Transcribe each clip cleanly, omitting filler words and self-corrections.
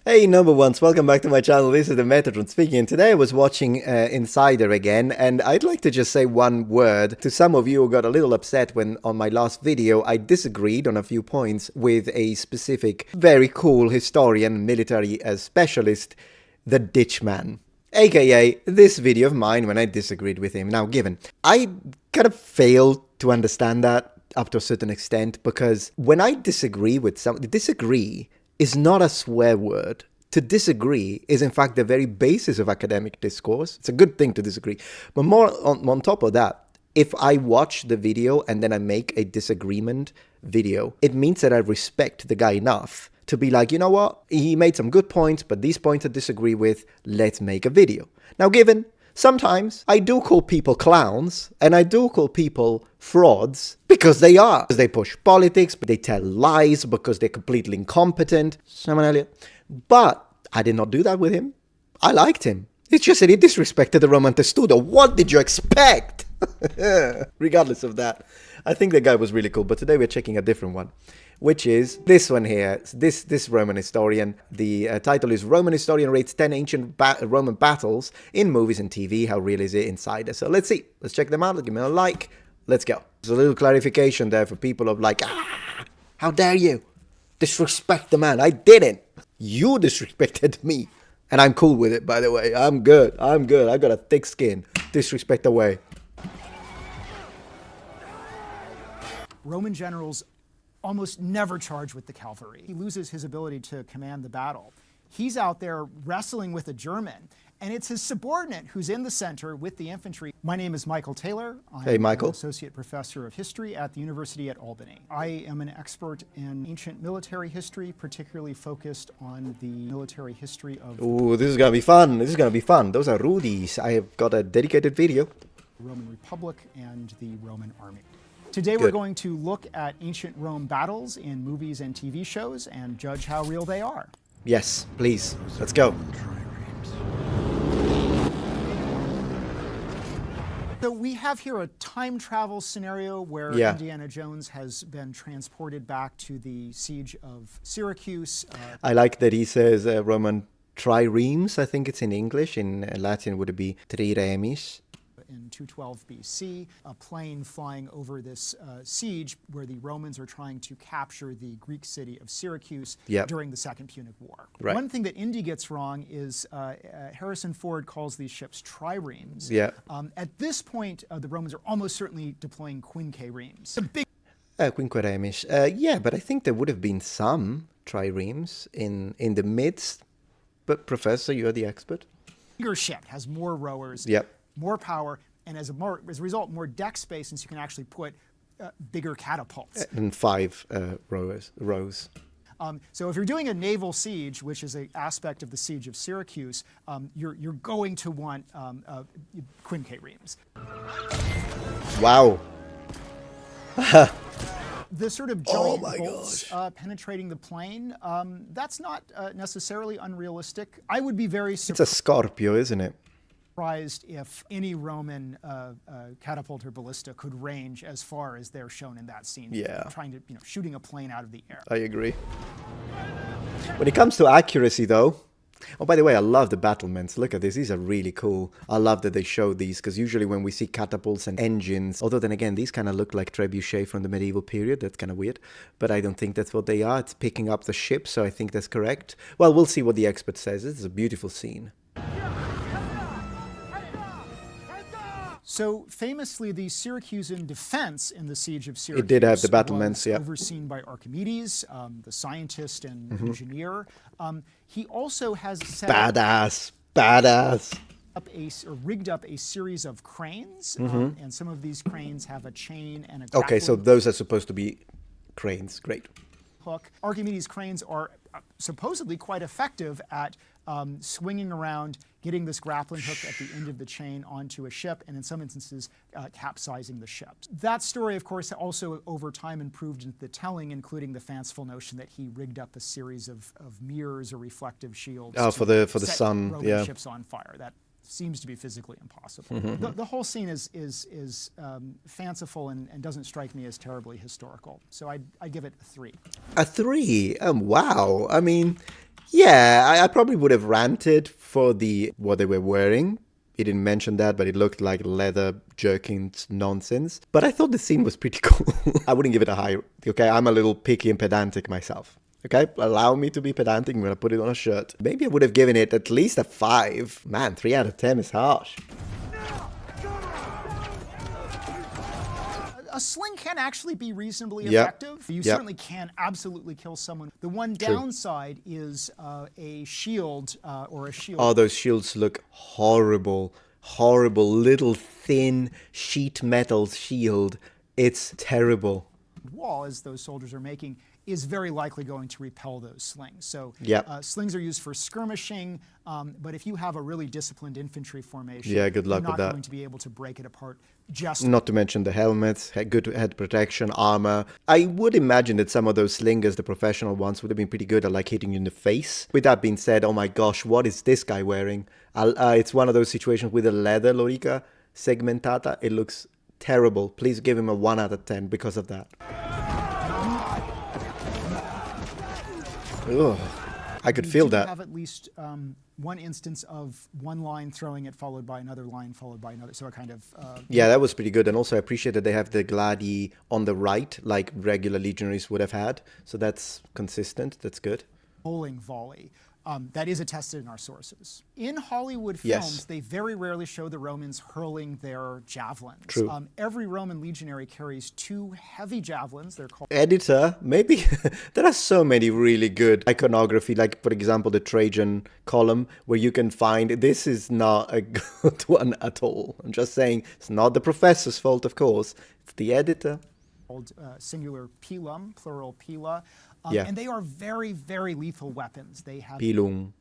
Hey number ones, welcome back to my channel. This is the Metatron speaking, and today I was watching Insider again, and I'd like to just say one word to some of you who got a little upset when on my last video I disagreed on a few points with a specific very cool historian, military specialist, the Ditchman. AKA this video of mine when I disagreed with him. Now given, I kind of failed to understand that up to a certain extent, because when I disagree with something, disagree is not a swear word. To disagree is in fact the very basis of academic discourse. It's a good thing to disagree. But more on top of that, if I watch the video and then I make a disagreement video, it means that I respect the guy enough to be like, you know what? He made some good points, but these points I disagree with. Let's make a video. Now given, sometimes I do call people clowns and I do call people frauds because they are. Because they push politics, but they tell lies because they're completely incompetent. Simon Elliott. But I did not do that with him. I liked him. It's just that he disrespected the Roman Testudo. What did you expect? Regardless of that, I think the guy was really cool. But today we're checking a different one, which is this one here. This Roman historian. The title is Roman Historian Rates 10 Ancient Roman Battles in Movies and TV. How real is it? Insider. So let's see. Let's check them out. Give me a like. Let's go. There's a little clarification there for people of like, how dare you disrespect the man? I didn't. You disrespected me. And I'm cool with it, by the way. I'm good. I got a thick skin. Disrespect away. Roman generals almost never charge with the cavalry. He loses his ability to command the battle. He's out there wrestling with a German, and it's his subordinate who's in the center with the infantry. My name is Michael Taylor. I'm an associate professor of history at the University at Albany. I am an expert in ancient military history, particularly focused on the military history of... Ooh, this is gonna be fun. This is gonna be fun. Those are Rudies. I have got a dedicated video. The Roman Republic and the Roman army. Today we're going to look at ancient Rome battles in movies and TV shows and judge how real they are. Yes, please. Let's go. So we have here a time travel scenario where Indiana Jones has been transported back to the siege of Syracuse. I like that he says Roman triremes. I think it's in English. In Latin would it be triremes? In 212 BC, a plane flying over this siege where the Romans are trying to capture the Greek city of Syracuse during the Second Punic War. Right. One thing that Indy gets wrong is Harrison Ford calls these ships triremes. At this point, the Romans are almost certainly deploying quinqueremes. Quinqueremes. Yeah, but I think there would have been some triremes in the midst. But Professor, you're the expert. Bigger ship has more rowers. More power, and as a result, more deck space, since you can actually put bigger catapults. And 5 rows. So if you're doing a naval siege, which is an aspect of the siege of Syracuse, you're going to want quinqueremes. Wow. The sort of giant bolts penetrating the plane, that's not necessarily unrealistic. I would be very surprised. It's a Scorpio, isn't it? If any Roman catapult or ballista could range as far as they're shown in that scene. Trying to, shooting a plane out of the air. I agree. When it comes to accuracy, though, oh, by the way, I love the battlements. Look at this. These are really cool. I love that they show these, because usually when we see catapults and engines, although then again, these kind of look like trebuchet from the medieval period. That's kind of weird, but I don't think that's what they are. It's picking up the ship, so I think that's correct. Well, we'll see what the expert says. This is a beautiful scene. So famously, the Syracusan defense in the siege of Syracuse did have the battlements, was overseen by Archimedes, the scientist and engineer. He also has set rigged up a series of cranes, and some of these cranes have a chain and a grappling. Okay, so those are supposed to be cranes. Great. Hook. Archimedes' cranes are supposedly quite effective at swinging around, getting this grappling hook at the end of the chain onto a ship, and in some instances, capsizing the ship. That story, of course, also over time improved into the telling, including the fanciful notion that he rigged up a series of mirrors or reflective shields for the set sun, Roman ships on fire. That seems to be physically impossible. The whole scene is fanciful and doesn't strike me as terribly historical. So I give it a 3. A 3? Wow. I mean, yeah, I probably would have ranted for what they were wearing. He didn't mention that, but it looked like leather jerkins nonsense. But I thought the scene was pretty cool. I wouldn't give it a high, okay? I'm a little picky and pedantic myself. Okay, allow me to be pedantic. I'm going to put it on a shirt. Maybe I would have given it at least a 5. Man, 3 out of 10 is harsh. A sling can actually be reasonably effective. You certainly can absolutely kill someone. The one downside is a shield or a shield. Oh, those shields look horrible. Horrible. Little thin sheet metal shield. It's terrible. Wall, as those soldiers are making, is very likely going to repel those slings. So slings are used for skirmishing, but if you have a really disciplined infantry formation, good luck you're with not that. going to be able to break it apart. Just not to mention the helmets, good head protection, armor. I would imagine that some of those slingers, the professional ones, would have been pretty good at like hitting you in the face. With that being said, oh my gosh, what is this guy wearing? It's one of those situations with a leather lorica segmentata. It looks terrible. Please give him a 1 out of 10 because of that. Ugh, I could feel that. Have at least one instance of one line throwing it followed by another line followed by another. So a kind of yeah, that was pretty good. And also I appreciate that they have the gladi on the right, like regular legionaries would have had. So that's consistent. That's good. bowling volley. That is attested in our sources. In Hollywood films, they very rarely show the Romans hurling their javelins. True. Every Roman legionary carries 2 heavy javelins. They're called... Editor, maybe there are so many really good iconography, like for example the Trajan column, where you can find this is not a good one at all. I'm just saying it's not the professor's fault, of course. It's the editor. Called singular pilum, plural pila. Yeah. And they are very, very lethal weapons. They have... Pilum,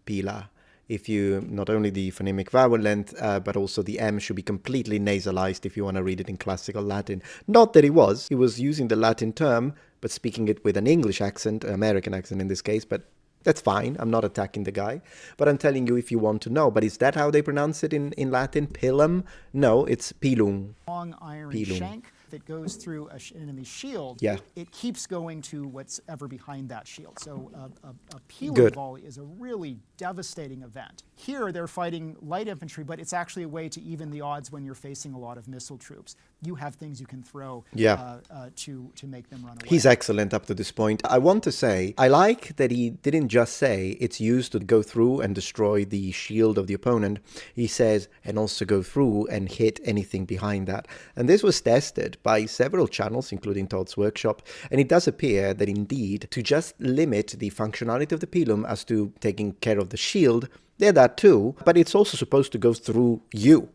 pila. If you, not only the phonemic vowel length, but also the M should be completely nasalized if you want to read it in classical Latin. Not that he was using the Latin term, but speaking it with an English accent, American accent in this case, but that's fine. I'm not attacking the guy. But I'm telling you if you want to know. But is that how they pronounce it in Latin? Pilum? No, it's pilum. Long iron Pilum. shank that goes through an enemy's shield. Yeah. It keeps going to what's ever behind that shield. So a pilum Good. volley is a really devastating event. Here they're fighting light infantry, but it's actually a way to even the odds when you're facing a lot of missile troops. You have things you can throw to make them run away. He's excellent up to this point. I want to say, I like that he didn't just say it's used to go through and destroy the shield of the opponent. He says, and also go through and hit anything behind that. And this was tested by several channels, including Todd's Workshop. And it does appear that indeed, to just limit the functionality of the pilum as to taking care of the shield, they're that too, but it's also supposed to go through you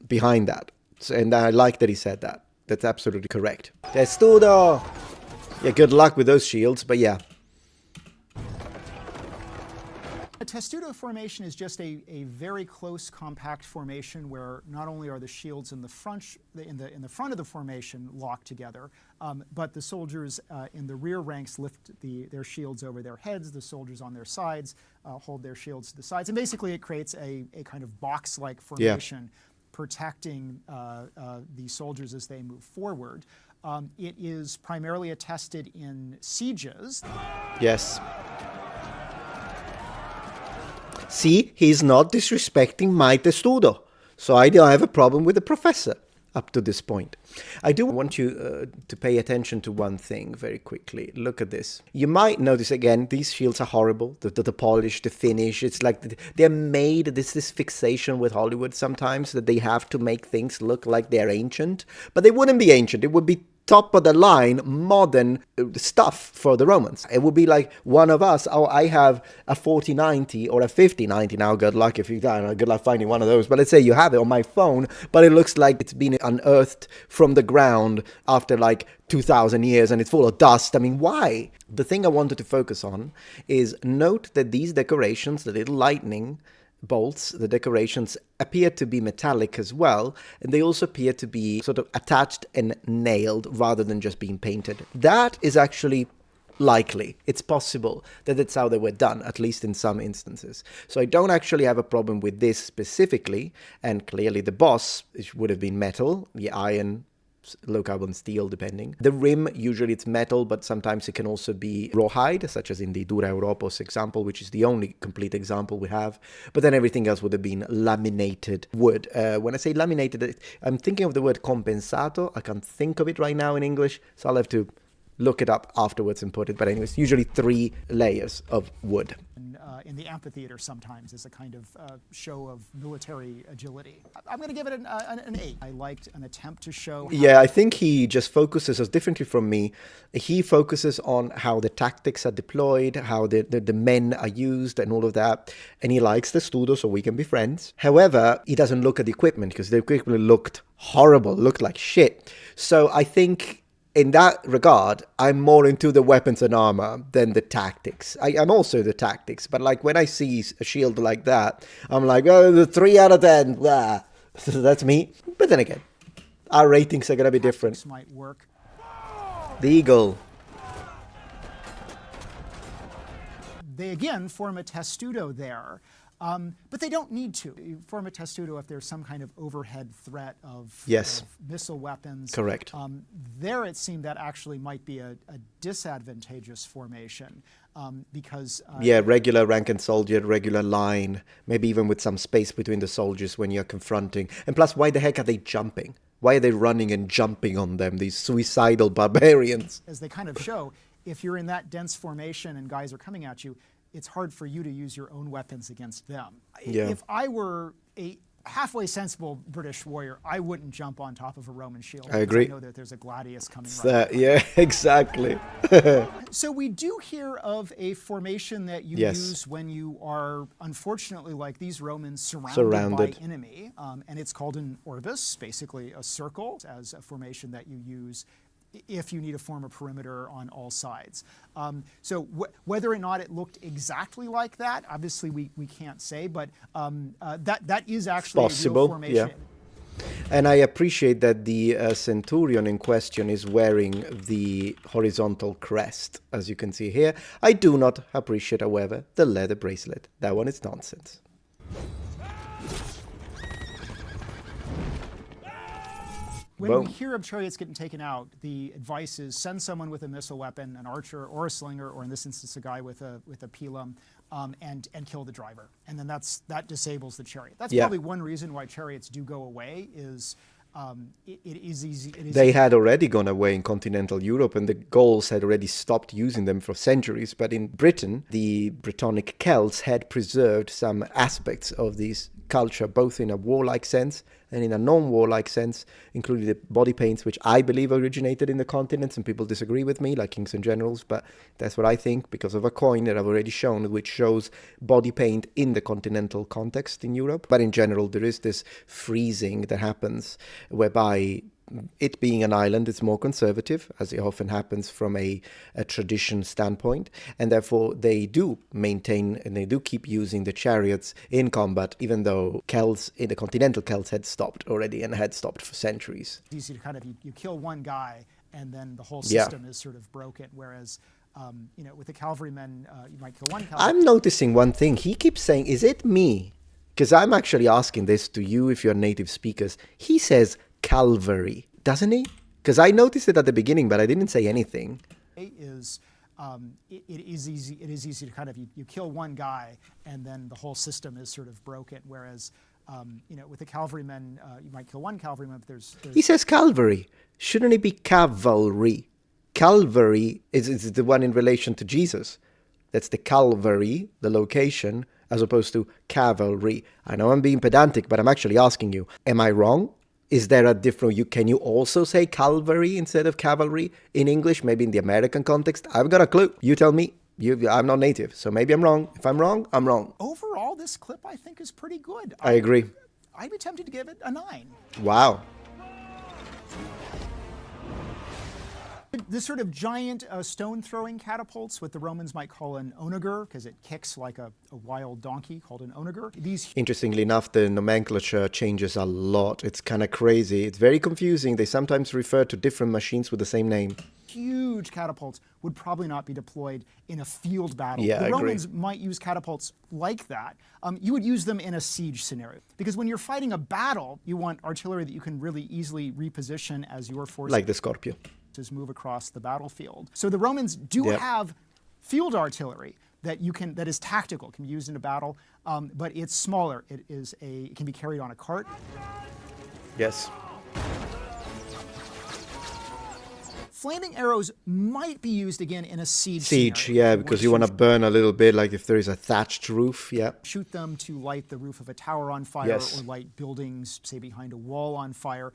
behind that. And I like that he said that. That's absolutely correct. Testudo! Yeah, good luck with those shields, but yeah. A testudo formation is just a very close, compact formation where not only are the shields in the front of the formation locked together, but the soldiers in the rear ranks lift their shields over their heads. The soldiers on their sides hold their shields to the sides, and basically it creates a kind of box-like formation, protecting the soldiers as they move forward. It is primarily attested in sieges. Yes. See, he's not disrespecting my testudo. So I don't have a problem with the professor up to this point. I do want you to pay attention to one thing very quickly. Look at this. You might notice again, these shields are horrible. The polish, the finish, it's like they're made, this fixation with Hollywood sometimes that they have to make things look like they're ancient. But they wouldn't be ancient. It would be top of the line modern stuff for the Romans. It would be like one of us, oh, I have a 4090 or a 5090 now, good luck if you good luck finding one of those, but let's say you have it on my phone, but it looks like it's been unearthed from the ground after like 2,000 years and it's full of dust. I mean, why? The thing I wanted to focus on is note that these decorations, the little lightning bolts, the decorations appear to be metallic as well, and they also appear to be sort of attached and nailed rather than just being painted. That is actually likely. It's possible that that's how they were done, at least in some instances. So I don't actually have a problem with this specifically, and clearly the boss would have been metal, the iron, low carbon steel, depending. The rim, usually it's metal, but sometimes it can also be rawhide, such as in the Dura Europos example, which is the only complete example we have. But then everything else would have been laminated wood. When I say laminated, I'm thinking of the word compensato. I can't think of it right now in English, so I'll have to look it up afterwards and put it. But anyways, usually 3 layers of wood. In the amphitheater sometimes as a kind of show of military agility. I'm going to give it an 8. I liked an attempt to show... Yeah, I think he just focuses, as differently from me, he focuses on how the tactics are deployed, how the men are used and all of that. And he likes Testudo, so we can be friends. However, he doesn't look at the equipment because the equipment looked horrible, looked like shit. So I think... in that regard, I'm more into the weapons and armor than the tactics. I'm also the tactics, but like when I see a shield like that, I'm like, oh, the 3 out of 10. Blah. So that's me. But then again, our ratings are going to be different. This might work. The eagle. They again form a testudo there. But they don't need to. You form a testudo if there's some kind of overhead threat of, yes, of missile weapons. Correct. There it seemed that actually might be a disadvantageous formation because... yeah, regular rank and soldier, regular line, maybe even with some space between the soldiers when you're confronting. And plus, why the heck are they jumping? Why are they running and jumping on them, these suicidal barbarians? As they kind of show, if you're in that dense formation and guys are coming at you, it's hard for you to use your own weapons against them. Yeah. If I were a halfway sensible British warrior, I wouldn't jump on top of a Roman shield. I agree. I know that there's a gladius coming right yeah, exactly. So we do hear of a formation that you use when you are, unfortunately, like these Romans, surrounded. by enemy. And it's called an orbis, basically a circle, as a formation that you use if you need to form a perimeter on all sides. So whether or not it looked exactly like that, obviously we can't say, but that is actually possible, a real formation. Yeah. And I appreciate that the centurion in question is wearing the horizontal crest, as you can see here. I do not appreciate, however, the leather bracelet. That one is nonsense. When we hear of chariots getting taken out, the advice is send someone with a missile weapon, an archer or a slinger, or in this instance, a guy with a pilum, and kill the driver. And then that disables the chariot. That's probably one reason why chariots do go away is it is easy. They had already gone away in continental Europe, and the Gauls had already stopped using them for centuries. But in Britain, the Brittonic Celts had preserved some aspects of this culture, both in a warlike sense and in a non-warlike sense, including the body paints, which I believe originated in the continent. Some people disagree with me, like kings and generals, but that's what I think, because of a coin that I've already shown, which shows body paint in the continental context in Europe. But in general, there is this freezing that happens, whereby it being an island, it's more conservative, as it often happens from a tradition standpoint, and therefore they do maintain and they do keep using the chariots in combat, even though Celts, in the continental Celts, had stopped already and had stopped for centuries. It's easy to kind of, you kill one guy and then the whole system is sort of broken, whereas with the cavalrymen, you might kill one cavalryman. I'm noticing one thing. He keeps saying, is it me? Because I'm actually asking this to you if you're native speakers. He says Calvary, doesn't he? Because I noticed it at the beginning, but I didn't say anything. It is easy to kind of, you kill one guy and then the whole system is sort of broken, whereas with the cavalrymen, you might kill one cavalryman, but there's... He says Calvary. Shouldn't it be cavalry? Calvary is the one in relation to Jesus. That's the Calvary, the location, as opposed to cavalry. I know I'm being pedantic, but I'm actually asking you, am I wrong? Is there a different... Can you also say Calvary instead of cavalry in English, maybe in the American context? I've got a clue. You tell me. I'm not native, so maybe I'm wrong. If I'm wrong, I'm wrong. Overall, this clip, I think, is pretty good. I agree. I'd be tempted to give it a 9. Wow. This sort of giant stone-throwing catapults, what the Romans might call an onager, because it kicks like a wild donkey, called an onager. Interestingly enough, the nomenclature changes a lot. It's kind of crazy. It's very confusing. They sometimes refer to different machines with the same name. Huge catapults would probably not be deployed in a field battle. Yeah, the I Romans agree. might use catapults like that. You would use them in a siege scenario. Because when you're fighting a battle, you want artillery that you can really easily reposition as your forces Like the Scorpio. move across the battlefield. So the Romans do have field artillery that is tactical, can be used in a battle, but it's smaller. It can be carried on a cart. Yes. Flaming arrows might be used again in a siege Siege, scenario. yeah, because you want to burn a little bit, like if there is a thatched roof, yeah. Shoot them to light the roof of a tower on fire, Yes. or light buildings, say behind a wall on fire.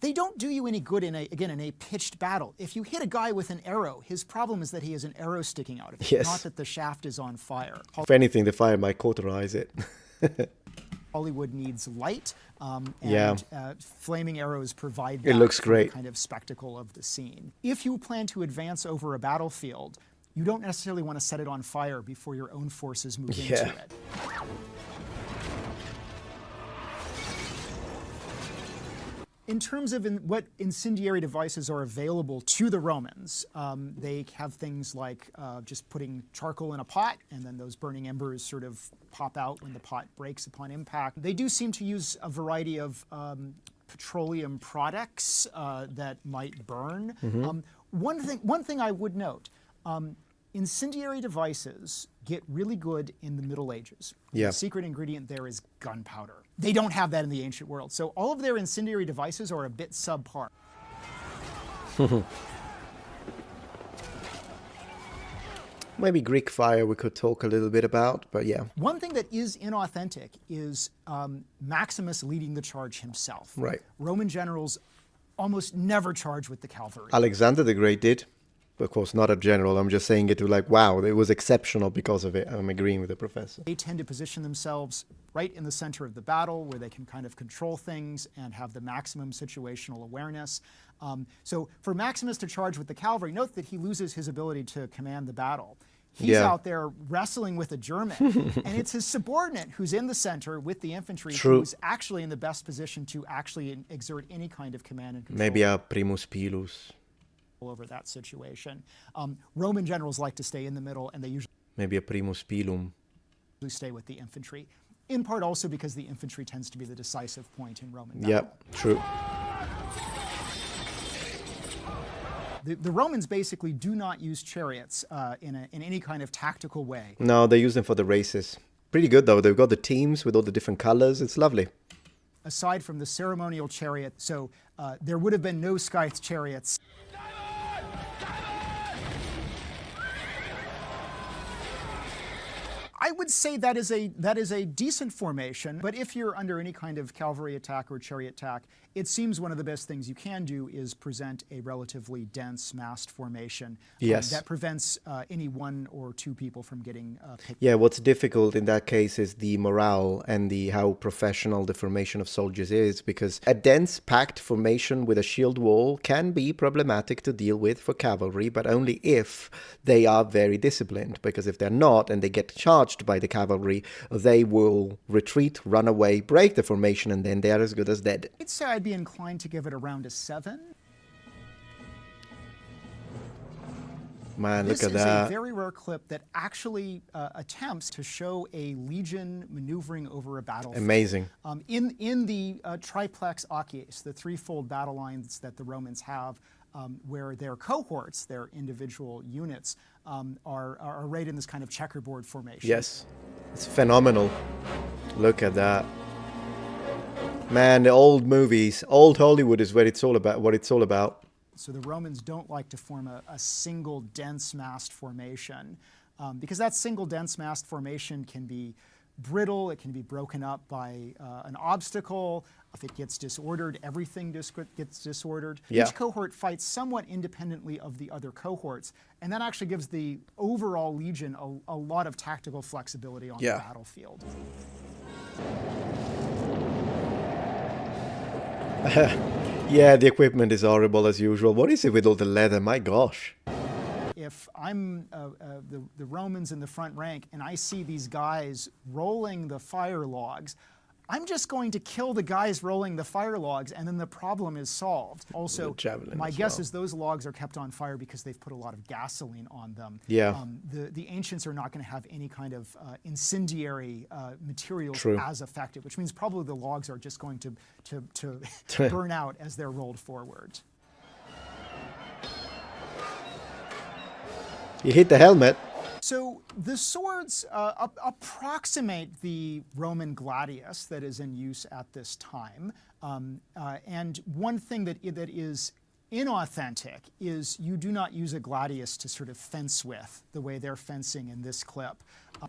They don't do you any good in a pitched battle. If you hit a guy with an arrow, his problem is that he has an arrow sticking out of it, Yes. not that the shaft is on fire. If anything, the fire might cauterize it. Hollywood needs light, and Yeah. Flaming arrows provide It that looks for great. the kind of spectacle of the scene. If you plan to advance over a battlefield, you don't necessarily want to set it on fire before your own forces move into Yeah. it. In terms of what incendiary devices are available to the Romans, they have things like just putting charcoal in a pot, and then those burning embers sort of pop out when the pot breaks upon impact. They do seem to use a variety of petroleum products that might burn. One thing I would note, incendiary devices get really good in the Middle Ages. Yeah. The secret ingredient there is gunpowder. They don't have that in the ancient world. So all of their incendiary devices are a bit subpar. Maybe Greek fire we could talk a little bit about, but yeah. One thing that is inauthentic is Maximus leading the charge himself. Right. Roman generals almost never charge with the cavalry. Alexander the Great did. Of course, not a general. I'm just saying it to like, wow, it was exceptional because of it. I'm agreeing with the professor. They tend to position themselves right in the center of the battle where they can kind of control things and have the maximum situational awareness. So for Maximus to charge with the cavalry, note that he loses his ability to command the battle. He's out there wrestling with a German, and it's his subordinate who's in the center with the infantry who's actually in the best position to actually exert any kind of command and control. Maybe a primus pilus. Over that situation. Roman generals like to stay in the middle, and they usually Maybe a primus pilum. stay with the infantry, in part also because the infantry tends to be the decisive point in Roman battle. Yep, true. The Romans basically do not use chariots in any kind of tactical way. No, they use them for the races. Pretty good though. They've got the teams with all the different colors. It's lovely. Aside from the ceremonial chariot, so there would have been no scythe chariots. I would say that is a decent formation, but if you're under any kind of cavalry attack or chariot attack, it seems one of the best things you can do is present a relatively dense massed formation that prevents any one or two people from getting picked. Yeah, what's difficult in that case is the morale and how professional the formation of soldiers is, because a dense packed formation with a shield wall can be problematic to deal with for cavalry, but only if they are very disciplined, because if they're not and they get charged by the cavalry, they will retreat, run away, break the formation, and then they are as good as dead. I'd say I'd be inclined to give it around a 7. Man, look at This is that. a very rare clip that actually attempts to show a legion maneuvering over a battlefield. Amazing. In the triplex acies, the threefold battle lines that the Romans have, where their cohorts, their individual units, are arrayed in this kind of checkerboard formation. Yes, it's phenomenal. Look at that. Man, the old movies, old Hollywood is what it's all about. So the Romans don't like to form a single dense massed formation because that single dense massed formation can be brittle, it can be broken up by an obstacle. If it gets disordered, everything gets disordered. Yeah. Each cohort fights somewhat independently of the other cohorts, and that actually gives the overall legion a lot of tactical flexibility on the battlefield. Yeah, the equipment is horrible as usual. What is it with all the leather? My gosh. If I'm the Romans in the front rank and I see these guys rolling the fire logs, I'm just going to kill the guys rolling the fire logs, and then the problem is solved. Also, my guess is those logs are kept on fire because they've put a lot of gasoline on them. Yeah. The ancients are not going to have any kind of incendiary materials as effective, which means probably the logs are just going to burn out as they're rolled forward. You hit the helmet. So the swords approximate the Roman gladius that is in use at this time. And one thing that is inauthentic is you do not use a gladius to sort of fence with the way they're fencing in this clip.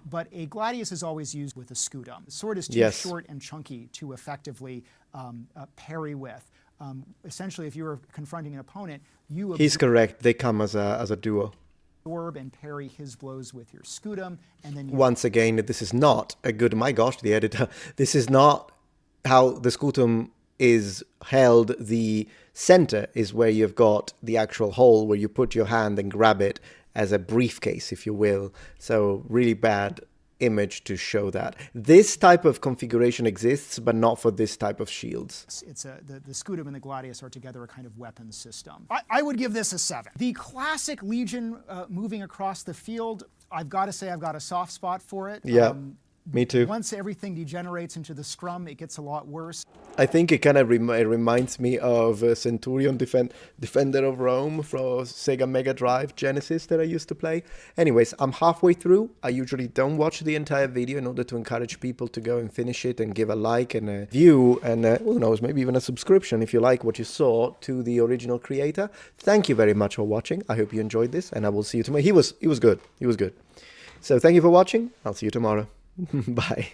But a gladius is always used with a scutum. The sword is too short and chunky to effectively parry with. Essentially, if you were confronting an opponent, you... He's correct. They come as a duo. Absorb and parry his blows with your scutum, and then you... Once again, this is not a good... My gosh, the editor. This is not how the scutum is held. The center is where you've got the actual hole where you put your hand and grab it as a briefcase, if you will. So really bad image to show that. This type of configuration exists, but not for this type of shields. It's the scutum and the gladius are together a kind of weapon system. I would give this a 7. The classic legion moving across the field, I've got to say I've got a soft spot for it. Yeah. Me too. Once everything degenerates into the scrum, it gets a lot worse. I think it kind of reminds me of Centurion Defender of Rome from Sega Mega Drive Genesis that I used to play. Anyways, I'm halfway through. I usually don't watch the entire video in order to encourage people to go and finish it and give a like and a view and who knows, maybe even a subscription if you like what you saw to the original creator. Thank you very much for watching. I hope you enjoyed this, and I will see you tomorrow. He was good. He was good. So thank you for watching. I'll see you tomorrow. Bye.